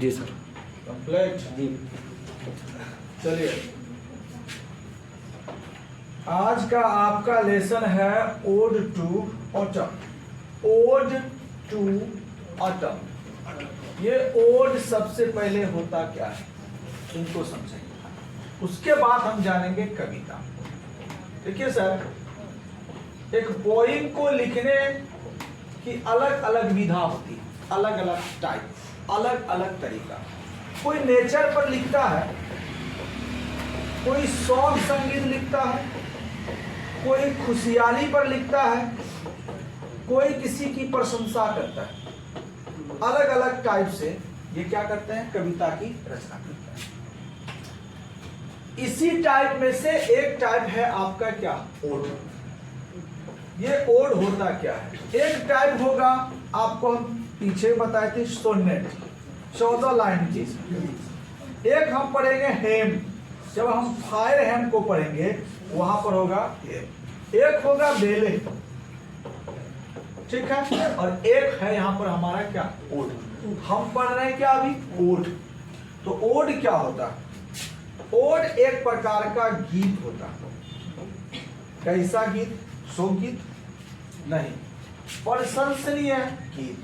जी sir. Complete जी। चलिए, आज का आपका लेसन है ode to autumn. Ode to autumn. ये ओड सबसे पहले होता क्या है इनको समझेंगे, उसके बाद हम जानेंगे कविता। देखिए सर, एक पोइम को लिखने की अलग अलग विधा होती है, अलग अलग टाइप, अलग अलग तरीका। कोई नेचर पर लिखता है, कोई शौक संगीत लिखता है, कोई खुशहाली पर लिखता है, कोई किसी की प्रशंसा करता है। अलग अलग टाइप से ये क्या करते हैं, कविता की रचना करते हैं। इसी टाइप में से एक टाइप है आपका क्या, ओड। ये ओड होता क्या है, एक टाइप होगा आपको हम पीछे बताए थे सोनेट, 14 लाइन की। एक हम पढ़ेंगे हेम, जब हम फायर हेम को पढ़ेंगे वहां पर होगा हेम। एक होगा बेले, ठीक है, और एक है यहां पर हमारा क्या, ओड। हम पढ़ रहे हैं क्या अभी, ओड। तो ओड क्या होता है, ओड एक प्रकार का गीत होता है। कैसा गीत, शोक गीत नहीं, प्रशंसनीय गीत,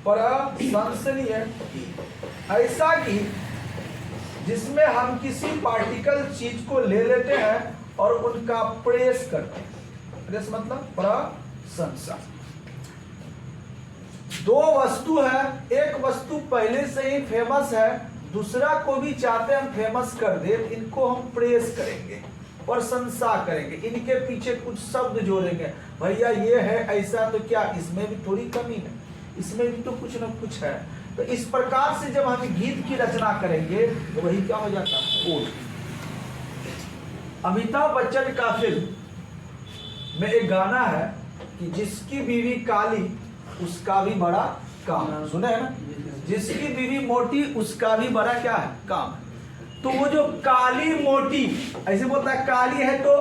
प्रशंसनीय गीत। ऐसा गीत जिसमें हम किसी पार्टिकल चीज को ले लेते हैं और उनका प्रेस करते हैं। प्रेस मतलब प्रशंसा। दो वस्तु है, एक वस्तु पहले से ही फेमस है, दूसरा को भी चाहते हम फेमस कर दे, इनको हम प्रेस करेंगे, प्रशंसा करेंगे, इनके पीछे कुछ शब्द जोड़ेंगे। भैया ये है ऐसा, तो क्या इसमें भी थोड़ी कमी है, इसमें भी तो कुछ ना कुछ है। तो इस प्रकार से जब हम गीत की रचना करेंगे तो वही क्या हो जाता है, ओड। अमिताभ बच्चन का फिल्म में एक गाना है कि जिसकी बीवी काली उसका भी बड़ा काम, सुने है ना, जिसकी बीवी मोटी उसका भी बड़ा क्या है, काम। तो वो जो काली मोटी ऐसे बोलता है, काली है तो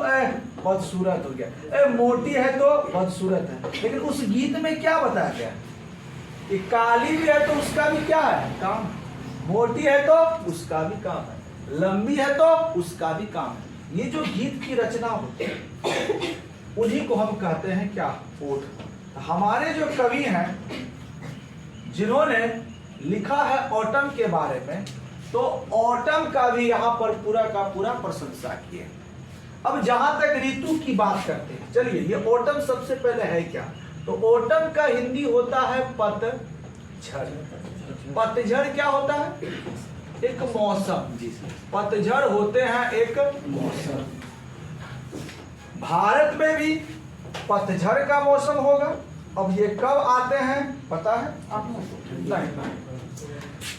बदसूरत हो गया, मोटी है तो बदसूरत है। लेकिन उस गीत में क्या बताया गया कि काली भी है तो उसका भी क्या है, काम, मोटी है तो उसका भी काम है, लंबी है तो उसका भी काम है। ये जो गीत की रचना होती है उन्हीं को हम कहते हैं क्या, ओड। हमारे जो कवि हैं जिन्होंने लिखा है ऑटम के बारे में, तो ऑटम का भी यहाँ पर पूरा का पूरा प्रशंसा किए। अब जहां तक ऋतु की बात करते हैं, चलिए ये ऑटम सबसे पहले है क्या, तो ऑटम का हिंदी होता है पतझड़। पतझड़ क्या होता है, एक मौसम। पतझड़ होते हैं एक मौसम। भारत में भी पतझड़ का मौसम होगा। अब ये कब आते हैं पता है आपको, नहीं।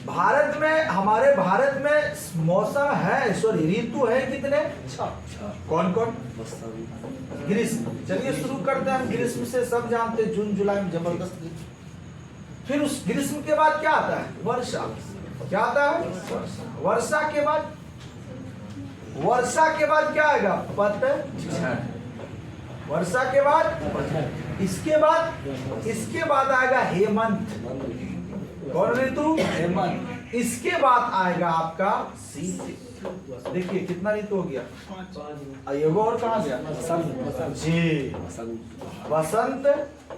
भारत में, हमारे भारत में मौसम है, सॉरी ऋतु है कितने, 6। कौन कौन, ग्रीष्म। चलिए शुरू करते हैं हम ग्रीष्म से, सब जानते हैं जून जुलाई में जबरदस्त ग्रीष्म। फिर उस ग्रीष्म के बाद क्या आता है, वर्षा। क्या आता है, वर्षा के बाद, वर्षा के बाद क्या आएगा, पतझड़। वर्षा के बाद, इसके बाद आएगा हेमंत। कौन ऋतु, हेमंत। इसके बाद आएगा आपका शीत। देखिए कितना ऋतु हो गया, एगो और कहाँ गया, जी, बसंत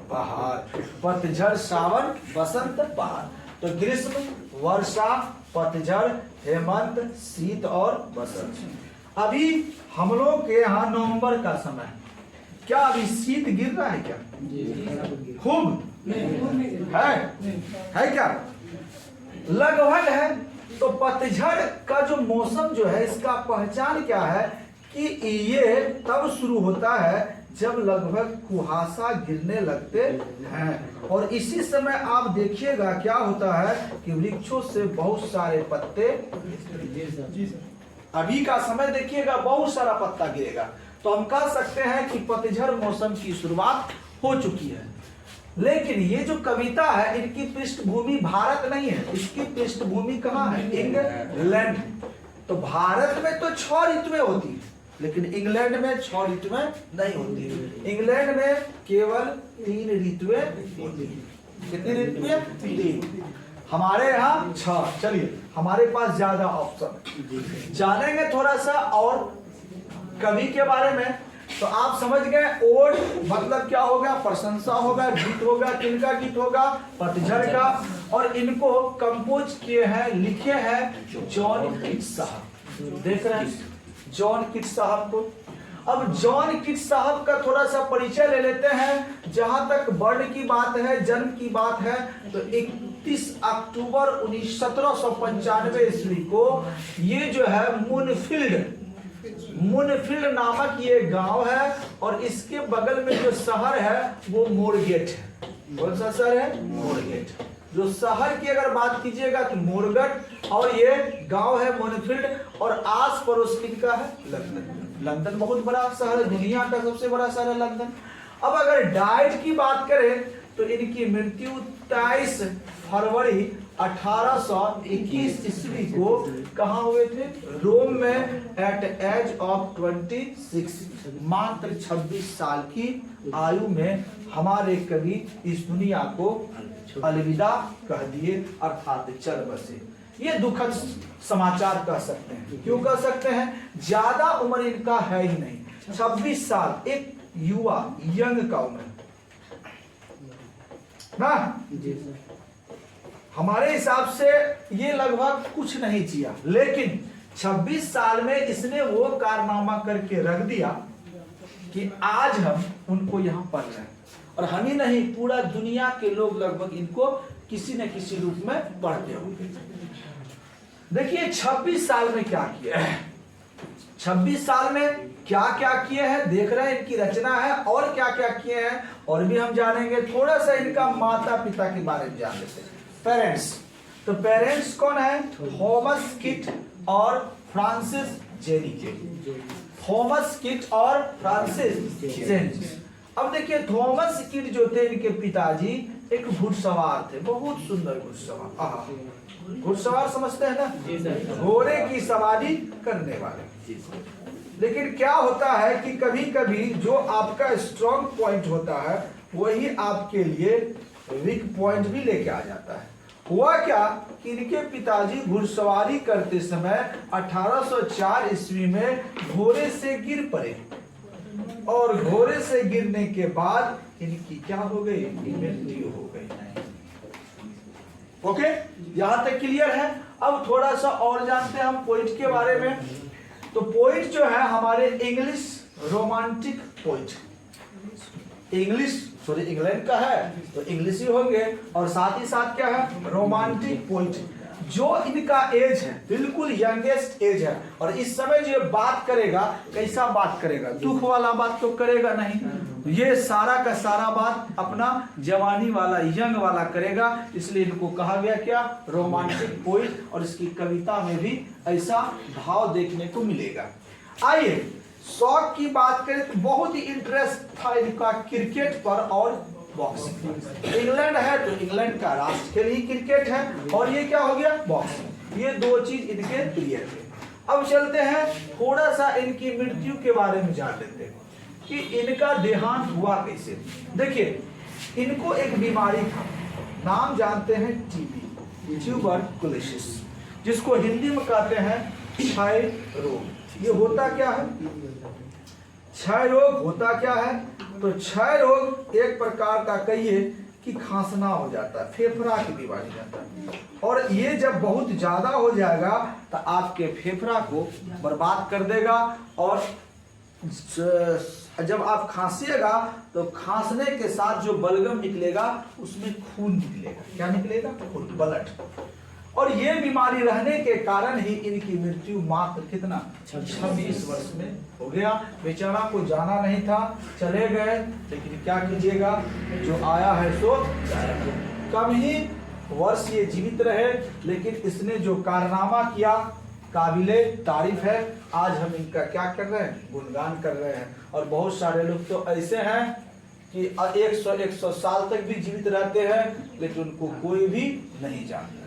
बहार। पतझड़ सावन, बसंत बहार। तो ग्रीष्म, वर्षा, पतझड़, हेमंत, शीत और बसंत। अभी हम लोग के यहाँ नवंबर का समय, क्या अभी शीत गिर रहा है क्या, खूब है क्या, लगभग है। तो पतझड़ का जो मौसम जो है, इसका पहचान क्या है कि ये तब शुरू होता है जब लगभग कुहासा गिरने लगते हैं। और इसी समय आप देखिएगा क्या होता है कि वृक्षों से बहुत सारे पत्ते, अभी का समय देखिएगा बहुत सारा पत्ता गिरेगा। तो हम कह सकते हैं कि पतझड़ मौसम की शुरुआत हो चुकी है। लेकिन ये जो कविता है, इनकी पृष्ठभूमि भारत नहीं है, इसकी पृष्ठभूमि कहाँ है, इंग्लैंड। तो भारत में तो 6 ऋतुएं होती है, लेकिन इंग्लैंड में 6 ऋतुएं नहीं होती। इंग्लैंड में केवल 3 ऋतुएं होती है। कितनी ऋतुएं, 3। हमारे यहाँ 6। चलिए हमारे पास ज्यादा ऑप्शन है। जानेंगे थोड़ा सा और कवि के बारे में, तो आप समझ गए ओड मतलब क्या होगा, प्रशंसा होगा, गीत होगा, किनका गीत होगा, पतझड़ का। और इनको कंपोज किए हैं, लिखे हैं जॉन कीट्स साहब। देख रहे हैं जॉन कीट्स साहब को। अब जॉन कीट्स साहब का थोड़ा सा परिचय ले लेते हैं। जहां तक बर्थ की बात है, जन्म की बात है, तो 31 अक्टूबर 1795 ईस्वी को ये जो है मुनफील्ड नामक ये गांव है, और इसके बगल में जो शहर है वो मोरगेट है। कौन सा शहर है? मोरगेट। जो शहर की अगर बात कीजिएगा तो मोरगेट, और ये गांव है मुनफील्ड, और आस पड़ोस किनका है? लंदन। लंदन बहुत बड़ा शहर है, दुनिया का सबसे बड़ा शहर है लंदन। अब अगर डाइट की बात करें तो इनकी मृत्यु 23 फरवरी 1821 ईस्वी को कहाँ हुए थे? रोम में एट एज ऑफ 26, मात्र 26 साल की आयु में हमारे कवि इस दुनिया को अलविदा कह दिए, अर्थात चल बसे। ये दुखद समाचार कह सकते हैं। क्यों कह सकते हैं? ज्यादा उम्र इनका है ही नहीं, 26 साल, एक युवा यंग का उम्र ना। हमारे हिसाब से ये लगभग कुछ नहीं किया, लेकिन 26 साल में इसने वो कारनामा करके रख दिया कि आज हम उनको यहां पढ़ रहे हैं। और हम ही नहीं, पूरा दुनिया के लोग लगभग इनको किसी न किसी रूप में पढ़ते होंगे। देखिए 26 साल में क्या किया है, 26 साल में क्या क्या किए हैं देख रहे हैं, इनकी रचना है, और क्या क्या किए हैं और भी हम जानेंगे। थोड़ा सा इनका माता पिता के बारे में जान लेते हैं। पेरेंट्स, तो पेरेंट्स कौन है? थॉमस किट और फ्रांसिस जेनी। थॉमस किट और फ्रांसिस जेनी। अब देखिए थॉमस किट जो थे इनके पिताजी एक घुड़सवार थे, बहुत सुंदर घुड़सवार। घुड़सवार समझते हैं ना, घोड़े की सवारी करने वाले। लेकिन क्या होता है कि कभी कभी जो आपका स्ट्रॉन्ग पॉइंट होता है वही आपके लिए वीक पॉइंट भी लेके आ जाता है। हुआ क्या कि इनके पिताजी घुड़सवारी करते समय 1804 ईस्वी में घोड़े से गिर पड़े, और घोड़े से गिरने के बाद इनकी क्या हो गई? मृत्यु हो गई। ओके, यहां तक क्लियर है। अब थोड़ा सा और जानते हैं हम पोइट के बारे में। तो पोइट जो है हमारे इंग्लिश रोमांटिक पोइट, इंग्लैंड का है तो इंग्लिश ही होंगे, और साथ ही साथ क्या है? Romantic poet. जो इनका एज है बिल्कुल यंगेस्ट एज है, और इस समय जो बात करेगा कैसा बात करेगा? दुख वाला बात तो करेगा नहीं, ये सारा का सारा बात अपना जवानी वाला, यंग वाला करेगा। इसलिए इनको कहा गया क्या? Romantic poet. और इसकी कविता में भी ऐसा भाव देखने को मिलेगा। आइए शौक की बात करें तो बहुत ही इंटरेस्ट था इनका क्रिकेट पर और बॉक्सिंग। इंग्लैंड है तो इंग्लैंड का राष्ट्र खेल ही क्रिकेट है, और ये क्या हो गया? बॉक्सिंग। ये दो चीज इनके प्रिय थे। अब चलते हैं थोड़ा सा इनकी मृत्यु के बारे में जान लेते हैं कि इनका देहांत हुआ कैसे। देखिए इनको एक बीमारी था, नाम जानते हैं टीबी, ट्यूबरकुलोसिस, जिसको हिंदी में कहते हैं क्षय रोग। ये होता क्या है? क्षय रोग होता क्या है? तो क्षय रोग एक प्रकार का कहिए कि खांसना हो जाता है, फेफड़ा की बीमारी जाता है, और ये जब बहुत ज्यादा हो जाएगा तो आपके फेफड़ा को बर्बाद कर देगा। और जब आप खांसिएगा तो खांसने के साथ जो बलगम निकलेगा उसमें खून निकलेगा। क्या निकलेगा? खून, ब्लड। और ये बीमारी रहने के कारण ही इनकी मृत्यु मात्र कितना? 26 वर्ष में हो गया। बेचारा को जाना नहीं था, चले गए, लेकिन क्या कीजिएगा, जो आया है सो कम ही वर्ष ये जीवित रहे, लेकिन इसने जो कारनामा किया काबिले तारीफ है। आज हम इनका क्या कर रहे हैं? गुणगान कर रहे हैं। और बहुत सारे लोग तो ऐसे हैं कि 100 साल तक भी जीवित रहते हैं, लेकिन उनको कोई भी नहीं जानता।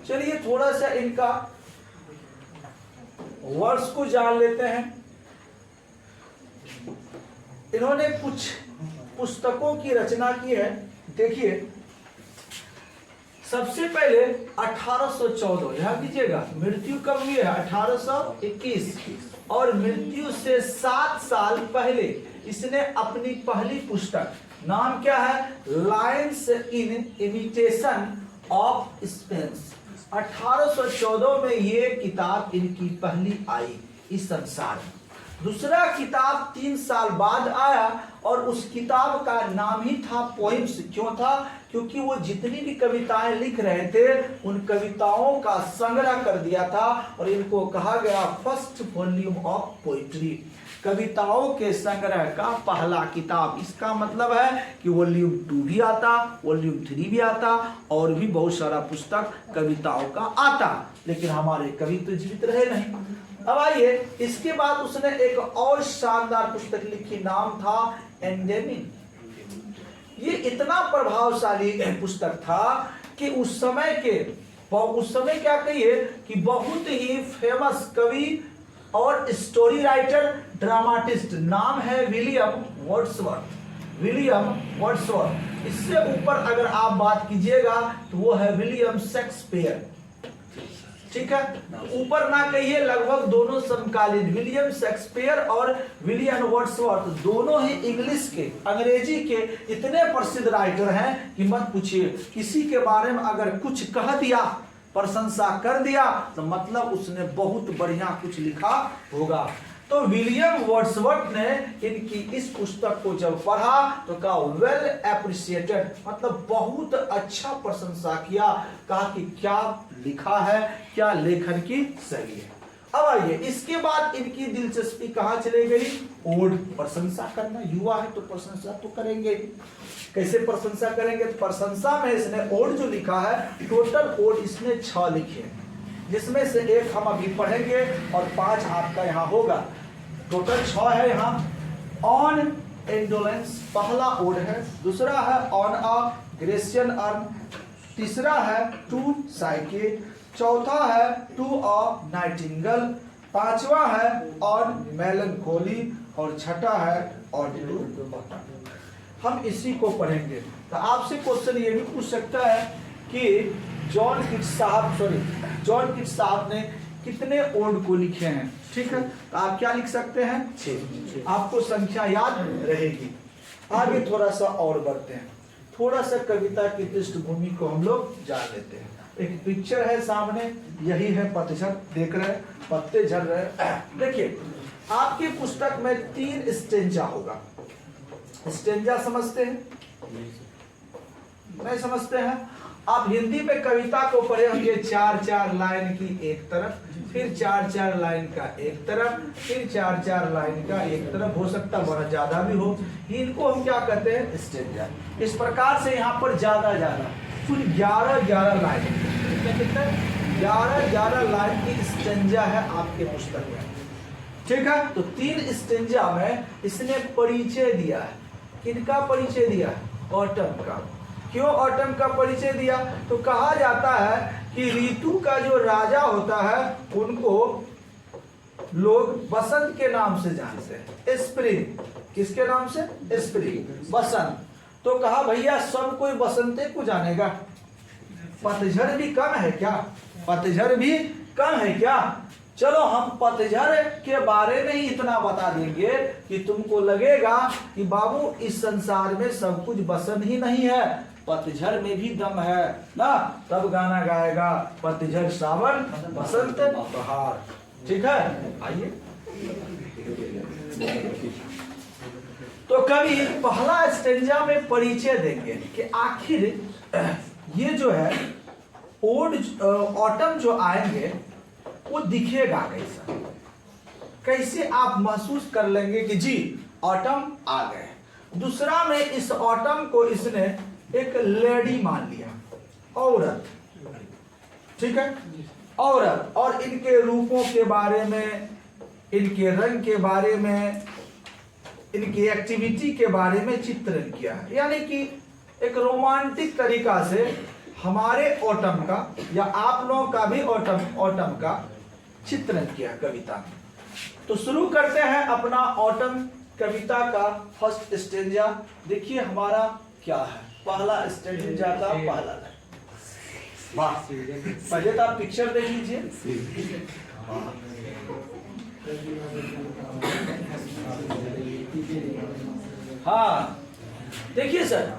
चलिए थोड़ा सा इनका वर्ष को जान लेते हैं। इन्होंने कुछ पुस्तकों की रचना की है। देखिए सबसे पहले 1814, ध्यान दीजिएगा, मृत्यु कब हुई है 1821, और मृत्यु से 7 साल पहले इसने अपनी पहली पुस्तक, नाम क्या है, lines in imitation of Spence, 1814 में ये किताब इनकी पहली आई इस संसार में। दूसरा किताब 3 साल बाद आया और उस किताब का नाम ही था पोइम्स। क्यों था? क्योंकि वो जितनी भी कविताएं लिख रहे थे उन कविताओं का संग्रह कर दिया था और इनको कहा गया फर्स्ट वॉल्यूम ऑफ पोइट्री, कविताओं के संग्रह का पहला किताब। इसका मतलब है कि वॉल्यूम 2 भी आता, वॉल्यूम 3 भी आता और भी बहुत सारा पुस्तक कविताओं का आता, लेकिन हमारे कवि तो जीवित रहे नहीं। अब आइए, इसके बाद उसने एक और शानदार पुस्तक लिखी, नाम था एंडेमिन। ये इतना प्रभावशाली पुस्तक था कि उस समय क्या कहिए कि बहुत ही फेमस कवि और स्टोरी राइटर, ड्रामाटिस्ट, नाम है विलियम वर्ड्सवर्थ। विलियम वर्ड्सवर्थ, इससे ऊपर अगर आप बात कीजिएगा तो वो है विलियम शेक्सपियर। ठीक है, ऊपर ना कहिए, लगभग दोनों समकालीन, विलियम शेक्सपियर और विलियम वर्ड्सवर्थ दोनों ही इंग्लिश के, अंग्रेजी के इतने प्रसिद्ध राइटर हैं कि मत पूछिए। किसी के बारे में अगर कुछ कह दिया, प्रशंसा कर दिया, तो मतलब उसने बहुत बढ़िया कुछ लिखा होगा। तो विलियम वर्ड्सवर्थ ने इनकी इस पुस्तक को जब पढ़ा तो कहा वेल एप्रिशिएटेड, मतलब बहुत अच्छा प्रशंसा किया, कहा कि क्या लिखा है, क्या लेखन की शैली है। अब आइए, इसके बाद इनकी दिलचस्पी कहाँ चली गई, ओड, प्रशंसा करना। युवा है तो प्रशंसा तो करेंगे। कैसे प्रशंसा करेंगे? तो प्रशंसा में इसने ओड जो लिखा है, टोटल ओड इसने 6 लिखे हैं, जिसमें से एक हम अभी पढ़ेंगे और 5 आपका यहाँ होगा। टोटल 6 है यहाँ। ऑन इंडोलेंस पहला ओड है, दूसरा है ऑन अ ग्रेशियन अर्न, तीसरा है टू साइके, चौथा है टू अ नाइटिंगल, पांचवा है ऑन मेलनकोली और छठा है ऑन टू बटन। हम इसी को पढ़ेंगे। तो आपसे क्वेश्चन ये भी पूछ सकता है कि जॉन किट्स साहब ने कितने ओड को लिखे हैं? ठीक है, तो आप क्या लिख सकते हैं, 6। आपको संख्या याद रहेगी। आगे थोड़ा सा और बढ़ते हैं, थोड़ा सा कविता की पृष्ठभूमि को हम लोग जान लेते हैं। एक पिक्चर है सामने, यही है पतझड़, देख रहे हैं पत्ते झड़ रहे। देखिए, आपकी पुस्तक में 3 स्टेंजा होगा। स्टेंजा समझते हैं? नहीं समझते हैं? आप हिंदी में कविता को पढ़े होंगे, 4-4 लाइन की एक तरफ, फिर 4-4 लाइन का एक तरफ, फिर 4-4 लाइन का एक तरफ, हो सकता बहुत ज्यादा भी हो। इनको हम क्या कहते हैं, स्टेंजा। इस प्रकार से यहाँ पर ज्यादा कुल 11 लाइन, कितना 11 लाइन की स्टेंजा है आपके पुस्तक में। ठीक है, तो 3 स्टेंजा में इसने परिचय दिया है। किनका परिचय दिया? ऑटम का। क्यों ऑटम का परिचय दिया? तो कहा जाता है कि ऋतु का जो राजा होता है उनको लोग बसंत के नाम से जानते हैं, स्प्रिंग। किसके नाम से? स्प्रिंग, बसंत। तो कहा भैया सब कोई बसंते को जानेगा, पतझड़ भी कम है क्या? पतझड़ भी कम है क्या? चलो हम पतझड़ के बारे में ही इतना बता देंगे कि तुमको लगेगा कि बाबू इस संसार में सब कुछ बसंत ही नहीं है, पतझड़ में भी दम है ना। तब गाना गाएगा पतझड़ सावन बसंत बहार। ठीक है, आइए। तो कभी पहला स्टेंजा में परिचय देंगे कि आखिर ये जो है ओड ऑटम जो आएंगे वो दिखेगा कैसा, कैसे आप महसूस कर लेंगे कि जी ऑटम आ गए। दूसरा में इस ऑटम को इसने एक लेडी मान लिया, औरत। ठीक है, औरत, और इनके रूपों के बारे में, इनके रंग के बारे में, इनकी एक्टिविटी के बारे में चित्रण किया है। यानी कि एक रोमांटिक तरीका से हमारे ऑटम का या आप लोगों का भी ऑटम का चित्रण किया कविता में। तो शुरू करते हैं अपना ऑटम कविता का फर्स्ट स्टेंजा। देखिए हमारा क्या है, पहला स्टेंजा का पहला लाइन। वाह, पहले तो आप पिक्चर देख लीजिए। हाँ देखिए सर,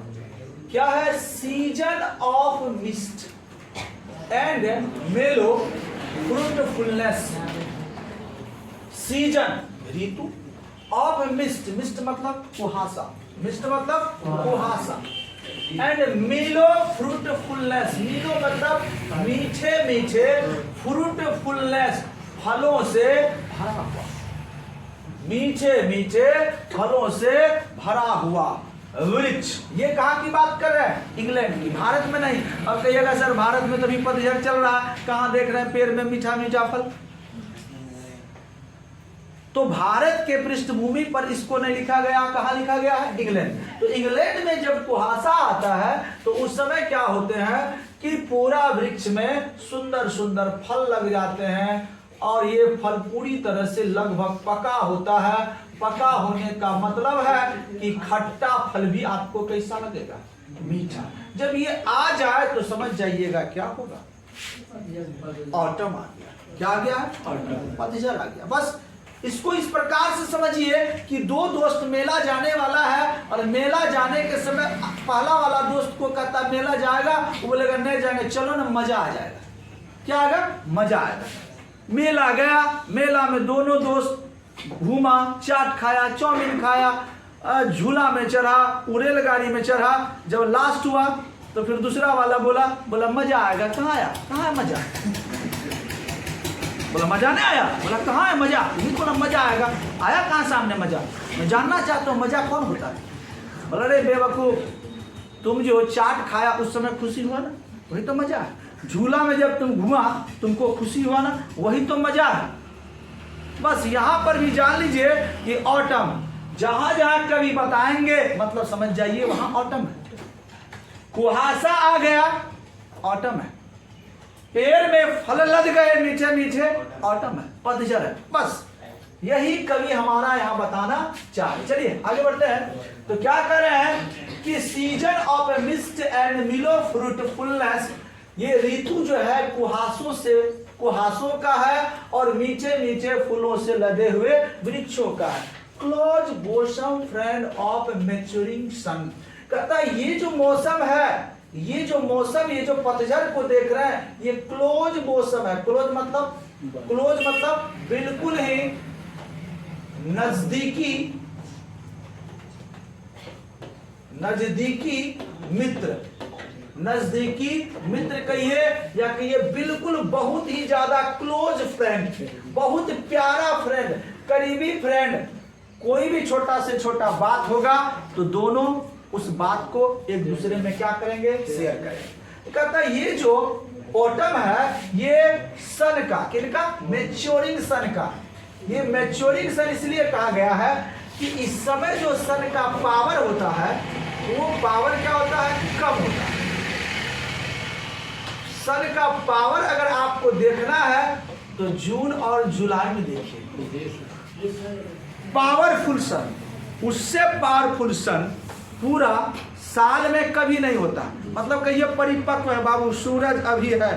क्या है, सीजन ऑफ मिस्ट एंड मेलो fruitfulness. Season Ritu, of mist, mist मतलब कुहासा, मिस्ट मतलब कुहासा, एंड मीलो फ्रूटफुलनेस, मीलो मतलब मीठे मीठे, फ्रूटफुलनेस फलों से भरा हुआ, मीठे मीठे फलों से भरा हुआ वृक्ष। ये कहाँ की बात कर रहे हैं? इंग्लैंड की, भारत में नहीं। अब कहिएगा सर भारत में तभी पतझड़ चल रहा है, कहाँ देख रहे हैं पेड़ में मीठा मीठा फल? तो भारत के पृष्ठभूमि पर इसको नहीं लिखा गया, कहाँ लिखा गया है? इंग्लैंड। तो इंग्लैंड में जब कुहासा आता है तो उस समय क्या होते हैं कि पूरा वृक्ष में सुंदर सुंदर फल लग जाते हैं, और ये फल पूरी तरह से लगभग पका होता है। पका होने का मतलब है कि खट्टा फल भी आपको कैसा लगेगा? मीठा। जब ये आ जाए तो समझ जाइएगा क्या होगा? ऑटम आ गया। क्या आ गया? ऑटम, पतझड़ आ गया। बस इसको इस प्रकार से समझिए कि दो दोस्त मेला जाने वाला है, और मेला जाने के समय पहला वाला दोस्त को कहता मेला जाएगा, वो बोलेगा नहीं जाएंगे, चलो ना मजा आ जाएगा। क्या आएगा? मजा आएगा। मेला गया, मेला में दोनों दोस्त घूमा, चाट खाया, चाउमीन खाया, झूला में चढ़ा, रेलगाड़ी में चढ़ा। जब लास्ट हुआ तो फिर दूसरा वाला बोला मजा आएगा। कहाँ आया? कहाँ है मजा? बोला मजा नहीं आया। बोला कहाँ है मजा? यही तो ना मजा आएगा। आया कहाँ सामने मजा? मैं जानना चाहता हूँ मजा कौन होता है। बोला अरे बेवकूफ, तुम जो चाट खाया उस समय खुशी हुआ ना, वही तो मजा है। झूला में जब तुम घुमा तुमको खुशी हुआ ना, वही तो मजा है। बस यहाँ पर भी जान लीजिए कि ऑटम, जहां जहां कभी बताएंगे मतलब समझ जाइए वहां ऑटम है। कुहासा आ गया, ऑटम है। पेड़ में फल लद गए मीठे मीठे, ऑटम है, पतझड़ है। बस यही कवि हमारा यहाँ बताना चाहे। चलिए आगे बढ़ते हैं। तो क्या कर रहे हैं कि सीजन ऑफ मिस्ट एंड मिलो फ्रूटफुलनेस, ये ऋतु जो है कुहासों का है और मीठे मीठे फूलों से लदे हुए वृक्षों का है। क्लोज बोसम फ्रेंड ऑफ मैच्योरिंग सन, कहता है ये जो मौसम है, ये जो मौसम, ये जो पतझड़ को देख रहे हैं, ये क्लोज मौसम है। क्लोज मतलब बिल्कुल ही नजदीकी मित्र कहिए, या कहिए बिल्कुल बहुत ही ज्यादा क्लोज फ्रेंड, बहुत प्यारा फ्रेंड, करीबी फ्रेंड। कोई भी छोटा से छोटा बात होगा तो दोनों उस बात को एक दूसरे में क्या करेंगे? शेयर करेंगे। कहता है ये जो ऑटम है, ये सन का, किनका? मैच्योरिंग सन का। ये मैच्योरिंग सन इसलिए कहा गया है कि इस समय जो सन का पावर होता है, वो पावर क्या होता है? कम होता है। सन का पावर अगर आपको देखना है तो जून और जुलाई में देखिए, पावरफुल सन, उससे पावरफुल सन पूरा साल में कभी नहीं होता। मतलब कहिए परिपक्व है बाबू, सूरज अभी है,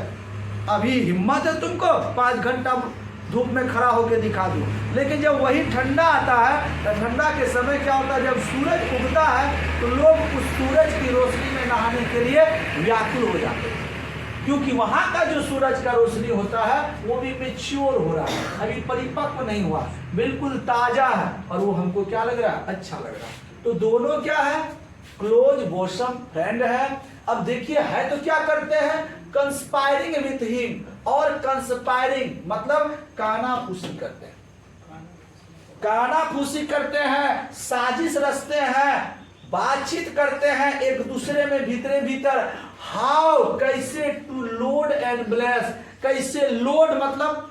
अभी हिम्मत है तुमको 5 घंटा धूप में खड़ा होकर दिखा दो। लेकिन जब वही ठंडा आता है तो ठंडा के समय क्या होता है? जब सूरज उगता है तो लोग उस सूरज की रोशनी में नहाने के लिए व्याकुल हो जाते हैं, क्योंकि वहां का जो सूरज का रोशनी होता है वो भी मैच्योर हो रहा है, अभी परिपक्व नहीं हुआ, बिल्कुल ताजा है, और वो हमको क्या लग रहा है? अच्छा लग रहा है। तो दोनों क्या है? क्लोज बोसम फ्रेंड है। अब देखिए है तो क्या करते हैं? कंस्पायरिंग विथ हिम, और कंस्पायरिंग मतलब कानाफूसी करते हैं, कानाफूसी करते हैं, साजिश रचते हैं, बातचीत करते हैं एक दूसरे में भीतरे भीतर। हाउ, कैसे टू लोड एंड ब्लेस, कैसे लोड मतलब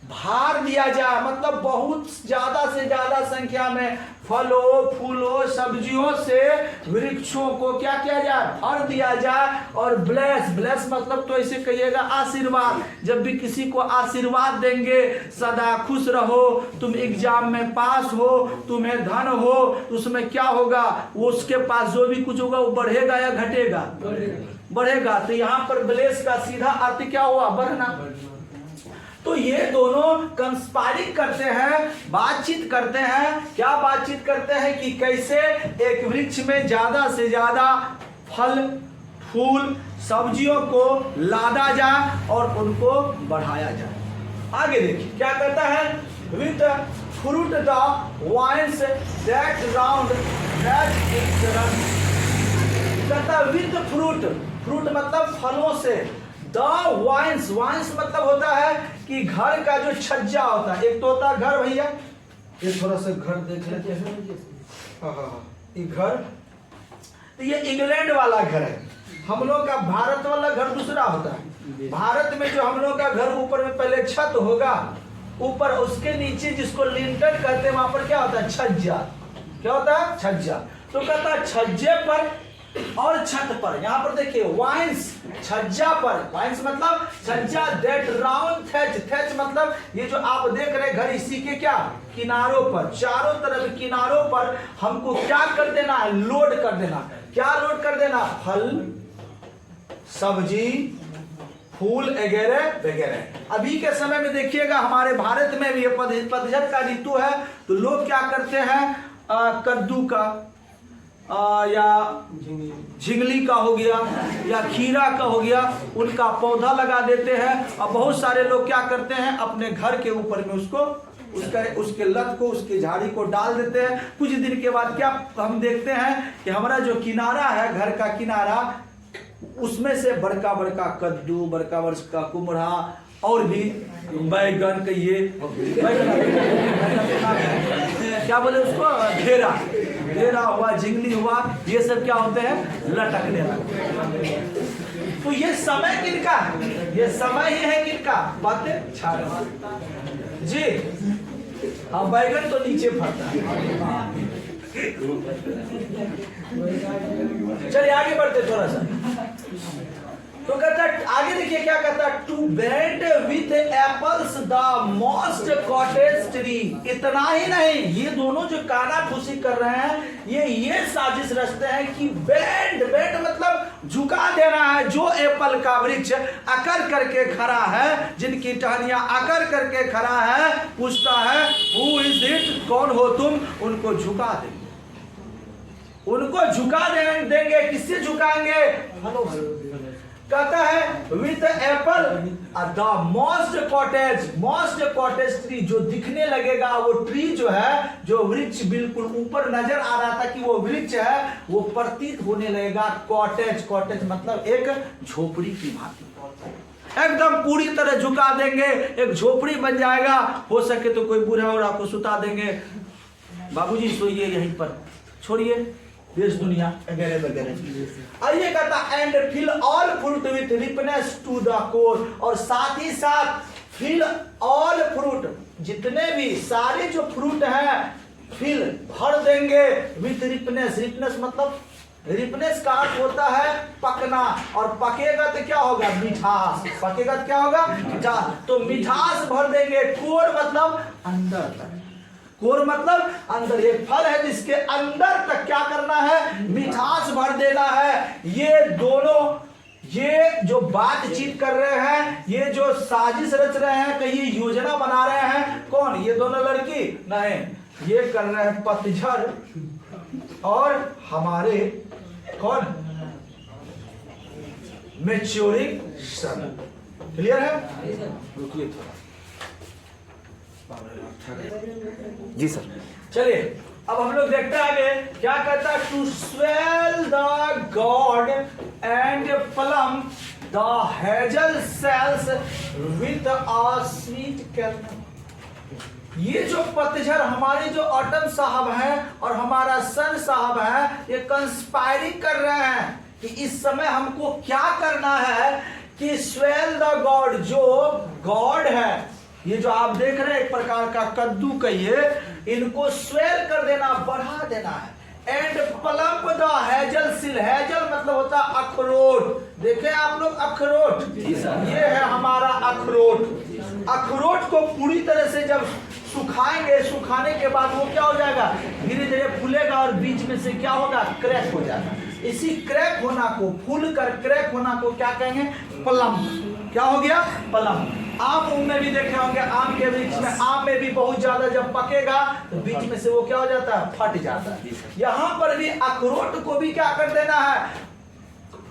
भार दिया जाए, मतलब बहुत ज्यादा से ज्यादा संख्या में फलों फूलों सब्जियों से वृक्षों को क्या किया जाए? भर दिया जाए। और ब्लेस मतलब तो ऐसे कहिएगा आशीर्वाद। जब भी किसी को आशीर्वाद देंगे, सदा खुश रहो, तुम एग्जाम में पास हो, तुम्हें धन हो, उसमें क्या होगा? वो उसके पास जो भी कुछ होगा वो बढ़ेगा या घटेगा? बढ़ेगा। तो यहाँ पर ब्लेस का सीधा अर्थ क्या हुआ? बढ़ना। तो ये दोनों कंस्पायरिंग करते हैं, बातचीत करते हैं। क्या बातचीत करते हैं? कि कैसे एक वृक्ष में ज्यादा से ज्यादा फल फूल सब्जियों को लादा जाए और उनको बढ़ाया जाए। आगे देखिए क्या कहता है? With fruit the vines that round that its run. कहता विथ फ्रूट, फ्रूट मतलब फलों से, द वाइन्स, वाइन्स मतलब होता है कि घर का जो छज्जा होता है। एक तो होता है घर, भैया ये थोड़ा सा घर देख लेते हैं। हाँ, ये घर, तो ये इंग्लैंड वाला घर है। हम लोग का भारत वाला घर दूसरा होता है। भारत में जो हम लोग का घर ऊपर में पहले छत होगा, ऊपर उसके नीचे जिसको लिंटर कहते हैं, वहां पर क्या होता है? छज्जा। क्या होता है? छज्जा। तो कहता है छज्जे पर और छत पर। यहां पर देखिए वाइन्स, छज्जा पर, वाइन्स मतलब छज्जा, दैट राउंड थैच, थैच मतलब ये जो आप देख रहे घर, इसी के क्या किनारों पर, चारों तरफ किनारों पर हमको क्या कर देना है? लोड कर देना। क्या लोड कर देना? फल सब्जी फूल वगैरह वगैरह। अभी के समय में देखिएगा हमारे भारत में भी ये पतझड़ का ऋतु है, तो लोग क्या करते हैं? कद्दू का या झिंगली का हो गया या खीरा का हो गया, उनका पौधा लगा देते हैं। और बहुत सारे लोग क्या करते हैं? अपने घर के ऊपर में उसको उसके लत को, उसके झाड़ी को डाल देते हैं। कुछ दिन के बाद क्या हम देखते हैं कि हमारा जो किनारा है, घर का किनारा, उसमें से बड़का बड़का कद्दू, बड़का बड़का कुमड़ा और भी बैगन का ये क्या बोले उसको? घेरा, घेरा हुआ, झिंगली हुआ, ये सब क्या होते हैं? लटकने लगते। तो ये समय किनका है? ये समय ही है किनका? पतझड़ जी। हाँ, बैगन तो नीचे फटता है। चलिए आगे बढ़ते थोड़ा सा। तो कहता आगे देखिए क्या कहता? To bend with apples the mossed cottage tree. इतना ही नहीं, ये दोनों जो काना फूसी कर रहे हैं, ये साजिश रचते हैं कि बेंड, बेंड मतलब झुका देना है। जो एप्पल का वृक्ष अकर करके खड़ा है, जिनकी टहनियां अकर करके खड़ा है, पूछता है हु इज इट, कौन हो तुम? उनको झुका देंगे, उनको झुका देंगे। किससे झुकाएंगे? कहता है with Apple the mossed cottage tree, जो दिखने लगेगा वो ट्री जो है, जो वृक्ष बिल्कुल ऊपर नजर आ रहा था कि वो वृक्ष है, वो प्रतीत होने लगेगा कॉटेज। कॉटेज मतलब एक झोपड़ी की भांति, एकदम पूरी तरह झुका देंगे, एक झोपड़ी बन जाएगा। हो सके तो कोई बूढ़ा और आपको सुता देंगे, बाबूजी सोइए यहीं पर, छोड़िए देश दुनिया वगैरह वगैरह। आइए कहता and fill all fruit with ripeness to the core, और साथ ही साथ फिल ऑल फ्रूट, जितने भी सारे जो फ्रूट हैं, फिल भर देंगे विथ रिपनेस। रिपनेस मतलब, रिपनेस का अर्थ होता है पकना, और पकेगा तो क्या होगा? मिठास। पकेगा तो क्या होगा? मिठास। तो मिठास भर देंगे। कोर मतलब अंदर तक, कोर मतलब अंदर। एक फल है जिसके अंदर तक क्या करना है? मिठास भर देना है। ये दोनों, ये जो बातचीत कर रहे हैं, ये जो साजिश रच रहे हैं, कहीं योजना बना रहे हैं, कौन? ये दोनों लड़की नहीं, ये कर रहे हैं पतझड़ और हमारे कौन? मैच्योरिंग सन। क्लियर है? रुकिए थोड़ा जी सर। चलिए अब हम लोग देखते हैं आगे क्या कहता है। To swell the gourd and plump the hazel shells with a sweet kernel. ये जो पतझड़, हमारे जो ऑटम साहब हैं और हमारा सन साहब है, ये कंस्पायरिंग कर रहे हैं कि इस समय हमको क्या करना है कि स्वेल द गॉड, जो गॉड है, ये जो आप देख रहे हैं एक प्रकार का कद्दू का, ये इनको स्वेल कर देना, बढ़ा देना है। एंड प्लम्प द हेजल सिल, हेजल मतलब होता है अखरोट। देखे आप लोग अखरोट, ये है हमारा अखरोट। अखरोट को पूरी तरह से जब सुखाएंगे, सुखाने के बाद वो क्या हो जाएगा? धीरे धीरे फूलेगा और बीच में से क्या होगा? क्रैक हो जाएगा। इसी क्रैक होना को, फूल कर क्रैक होना को क्या कहेंगे? प्लम। क्या हो गया? प्लम। आम में भी देखे होंगे, आम के बीच में, आम में भी बहुत ज्यादा जब पकेगा तो बीच में से वो क्या हो जाता है? फट जाता है। यहाँ पर भी अखरोट को भी क्या कर देना है?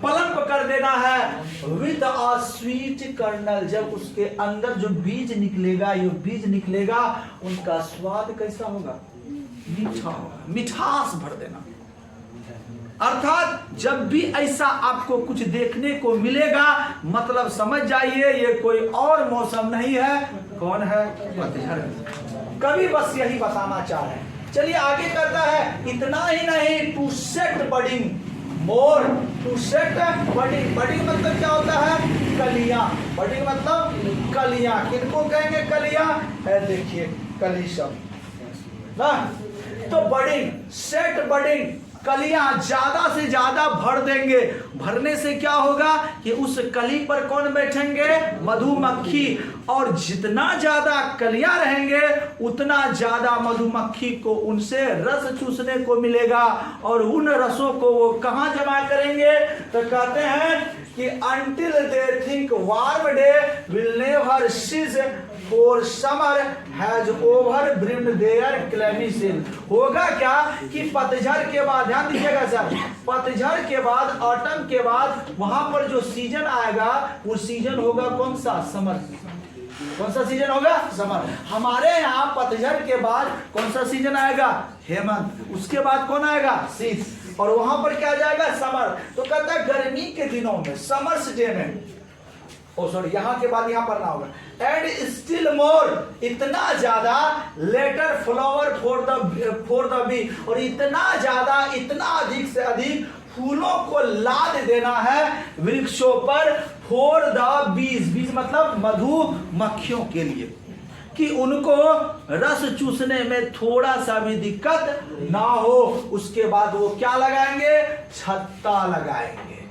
पलंप कर देना है विद अ स्वीट कर्नल। जब उसके अंदर जो बीज निकलेगा, ये बीज निकलेगा, उनका स्वाद कैसा होगा? मीठा होगा, मिठास भर देना। अर्थात जब भी ऐसा आपको कुछ देखने को मिलेगा, मतलब समझ जाइए ये कोई और मौसम नहीं है। कौन है? पतझड़। कवि बस यही बताना चाह रहे हैं। चलिए आगे करता है। इतना ही नहीं, to set budding more, to set budding. Budding मतलब क्या होता है? कलियां। बडिंग मतलब कलियां। किनको कहेंगे कलियां? देखिए कली शब्द ना, तो बडिंग, सेट बडिंग, कलियां ज्यादा से ज्यादा भर देंगे। भरने से क्या होगा कि उस कली पर कौन बैठेंगे? मधुमक्खी। और जितना ज्यादा कलियां रहेंगे उतना ज्यादा मधुमक्खी को उनसे रस चूसने को मिलेगा। और उन रसों को वो कहां जमा करेंगे? तो कहते हैं कि until they think warm day will never cease for summer has overbrimmed their clammy seal। होगा क्या कि पतझड़ के बाद, ध्यान दीजिएगा सर, पतझड़ के बाद, ऑटम के बाद वहां पर जो सीजन आएगा वो सीजन होगा कौन सा? समर। कौन सा सीजन होगा? समर। हमारे यहाँ पतझड़ के बाद कौन सा सीजन आएगा? हेमंत। उसके बाद कौन आएगा? शीत। और वहां पर क्या जाएगा? समर। तो कहता है गर्मी के दिनों में, समर्स डे में, ओ सॉरी, यहाँ के बाद यहाँ पर ना होगा, एंड स्टिल मोर, इतना ज्यादा, later flower for the bee, और इतना ज्यादा, इतना अधिक से अधिक फूलों को लाद देना है वृक्षों पर, फॉर द बीज, बीज मतलब मधुमक्खियों के लिए, कि उनको रस चूसने में थोड़ा सा भी दिक्कत ना हो। उसके बाद वो क्या लगाएंगे? छत्ता लगाएंगे,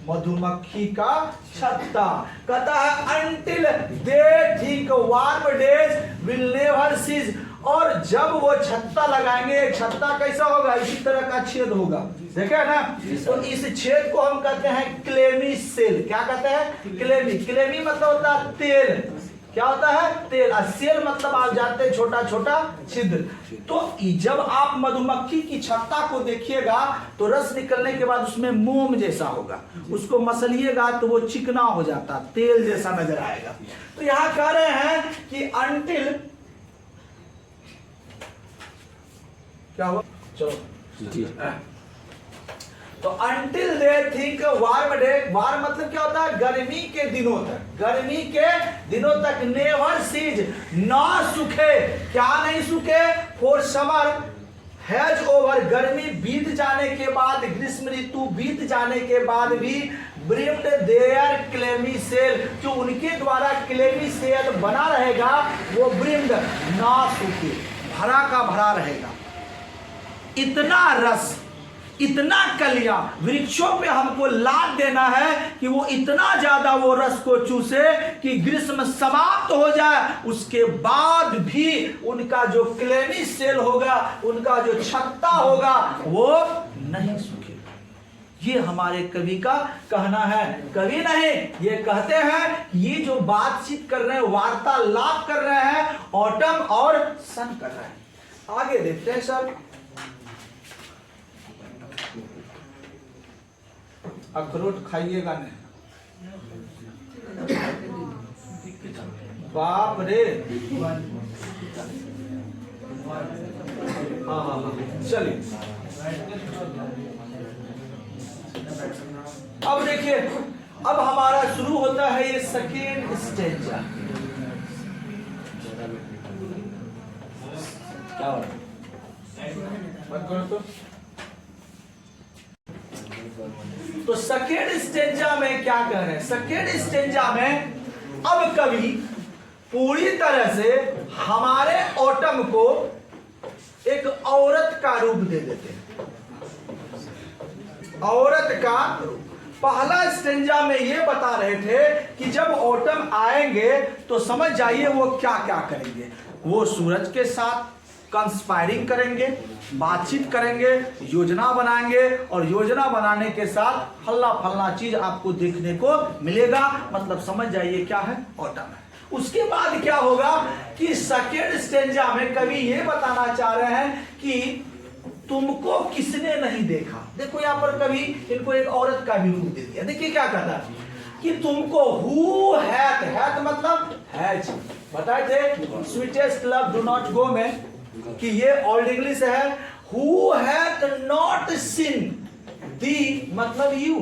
मधुमक्खी का छत्ता। कहता है until they think warm days will never cease। और जब वो छत्ता लगाएंगे, छत्ता कैसा होगा? इसी तरह का छेद होगा, देखे ना? तो इस छेद को हम कहते हैं क्लेमी सेल। क्या कहते हैं? क्लेमी। क्लेमी मतलब होता है तेल। क्या होता है? तेल। और सेल मतलब आप जानते हैं छोटा छोटा छिद्र। तो जब आप मधुमक्खी की छत्ता को देखिएगा तो रस निकलने के बाद उसमें मोम जैसा होगा, उसको मसलिएगा तो वो चिकना हो जाता, तेल जैसा नजर आएगा। तो यहां कह रहे हैं कि अंटिल, क्या हुआ? चलो, तो until they think warm day, warm मतलब क्या होता है? गर्मी के दिनों तक, गर्मी के दिनों तक, never cease, ना सूखे। क्या नहीं सूखे? for summer has over, गर्मी बीत जाने के बाद, ग्रीष्म ऋतु बीत जाने के बाद भी, brimmed their clammy cell, जो उनके द्वारा क्लेमी सेल बना रहेगा वो brimmed, ना सूखे, भरा का भरा रहेगा। इतना रस, इतना कलियां वृक्षों पे हमको लाद देना है कि वो इतना ज्यादा वो रस को चूसे कि ग्रीष्म समाप्त हो जाए, उसके बाद भी उनका जो क्लेमी सेल होगा, उनका जो छत्ता होगा, वो नहीं सूखे। ये हमारे कवि का कहना है। कवि नहीं, ये कहते हैं, ये जो बातचीत कर रहे हैं, वार्तालाप कर रहे हैं, ऑटम और सन कर रहे हैं। आगे देखते हैं सर। अखरोट खाइएगा नहीं, बाप रे। हाँ, चलिए अब देखिए, अब हमारा शुरू होता है ये सेकेंड स्टेंजा। क्या हो रहा है? तो सेकेंड स्टेंजा में क्या कह रहे हैं? सेकेंड स्टेंजा में अब कवि पूरी तरह से हमारे ऑटम को एक औरत का रूप दे देते हैं। औरत का रूप। पहला स्टेंजा में ये बता रहे थे कि जब ऑटम आएंगे तो समझ जाइए वो क्या क्या करेंगे। वो सूरज के साथ कंस्पायरिंग करेंगे, बातचीत करेंगे, योजना बनाएंगे और योजना बनाने के साथ हल्ला फल्ला चीज आपको देखने को मिलेगा। मतलब समझ जाइए क्या है, ऑटम है। उसके बाद क्या होगा कि सेकेंड स्टेंजा में कवि ये बताना चाह रहे हैं कि तुमको किसने नहीं देखा। देखो यहाँ पर कवि इनको एक औरत का भी रूप दे दिया। देखिए क्या कहता है कि तुमको हु हैथ, हैथ मतलब हैज, बताए थे sweetest love do not go में कि ये ओल्ड इंग्लिश है। Who hath not seen thee मतलब you,